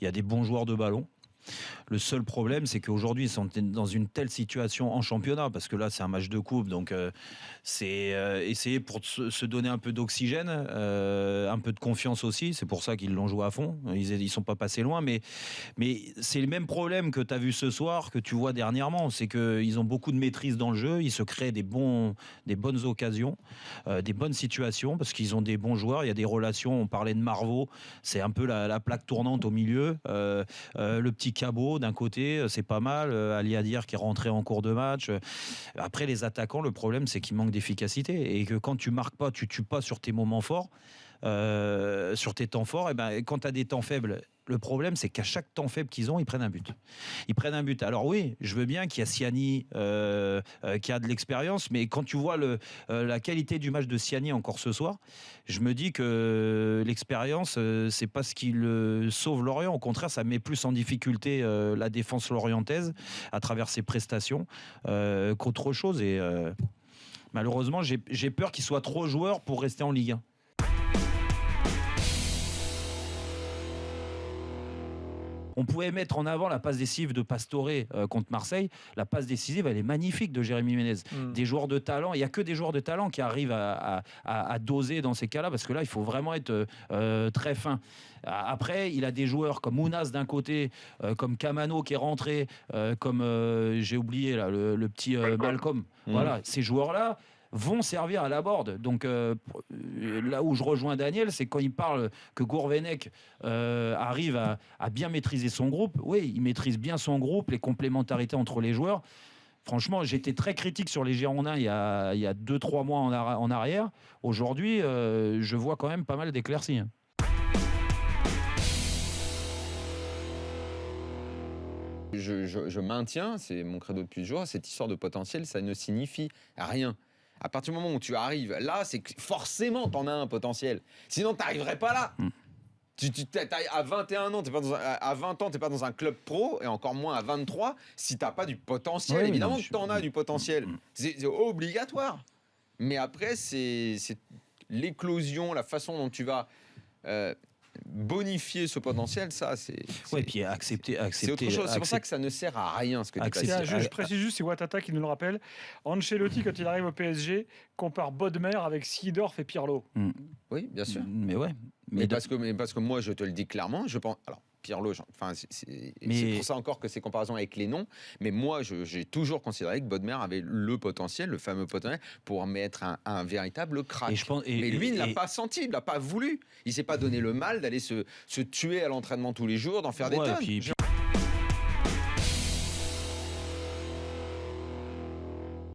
il y a des bons joueurs de ballon. Le seul problème, c'est qu'aujourd'hui, ils sont dans une telle situation en championnat, parce que là, c'est un match de coupe, donc c'est essayer pour se donner un peu d'oxygène, un peu de confiance aussi. C'est pour ça qu'ils l'ont joué à fond. Ils sont pas passés loin, mais c'est le même problème que tu as vu ce soir, que tu vois dernièrement. C'est qu'ils ont beaucoup de maîtrise dans le jeu, ils se créent des bonnes occasions, des bonnes situations, parce qu'ils ont des bons joueurs. Il y a des relations. On parlait de Marvaux, c'est un peu la plaque tournante au milieu. Le petit Cabot d'un côté, c'est pas mal. Ali Adir qui est rentré en cours de match. Après, les attaquants, le problème, c'est qu'ils manquent d'efficacité et que quand tu marques pas, tu tues pas sur tes moments forts, sur tes temps forts. Et ben, quand tu as des temps faibles, le problème, c'est qu'à chaque temps faible qu'ils ont, ils prennent un but. Alors oui, je veux bien qu'il y a Siani qui a de l'expérience, mais quand tu vois la qualité du match de Siani encore ce soir, je me dis que l'expérience, c'est pas ce qui sauve Lorient. Au contraire, ça met plus en difficulté la défense lorientaise à travers ses prestations qu'autre chose. Et malheureusement, j'ai peur qu'il soit trop joueur pour rester en Ligue 1. On pouvait mettre en avant la passe décisive de Pastore contre Marseille. La passe décisive, elle est magnifique de Jérémy Ménez. Des joueurs de talent, il n'y a que des joueurs de talent qui arrivent à doser dans ces cas-là, parce que là, il faut vraiment être très fin. Après, il a des joueurs comme Ounas d'un côté, comme Camano qui est rentré, comme j'ai oublié là, le petit Malcolm. Voilà, ces joueurs-là vont servir à la board. Donc là où je rejoins Daniel, c'est quand il parle que Gourvenec arrive à bien maîtriser son groupe. Oui, il maîtrise bien son groupe, les complémentarités entre les joueurs. Franchement, j'étais très critique sur les Girondins il y a 2-3 mois en arrière. Aujourd'hui, je vois quand même pas mal d'éclaircies. Je maintiens, c'est mon credo depuis toujours, cette histoire de potentiel, ça ne signifie rien. À partir du moment où tu arrives là, c'est que forcément t'en as un potentiel. Sinon, t'arriverais pas là. À 21 ans, à 20 ans, t'es pas dans un club pro, et encore moins à 23, si t'as pas du potentiel. Oui, évidemment que t'en as du potentiel. C'est obligatoire. Mais après, c'est l'éclosion, la façon dont tu vas bonifier ce potentiel, ça, c'est puis accepter. C'est autre chose. C'est pour ça que ça ne sert à rien, ce que tu as dit. Je précise juste, c'est Ouattata qui nous le rappelle. Ancelotti, quand il arrive au PSG, compare Bodmer avec Seedorf et Pirlo. Oui, bien sûr. Mais ouais. Mais parce que moi, je te le dis clairement, je pense. Alors, Pirlo, c'est pour ça encore que ces comparaisons avec les noms. Mais moi, j'ai toujours considéré que Bodmer avait le potentiel, le fameux potentiel, pour mettre un véritable crack. Mais lui, il ne l'a pas senti, il ne l'a pas voulu. Il ne s'est pas donné le mal d'aller se tuer à l'entraînement tous les jours, d'en faire des tonnes. Puis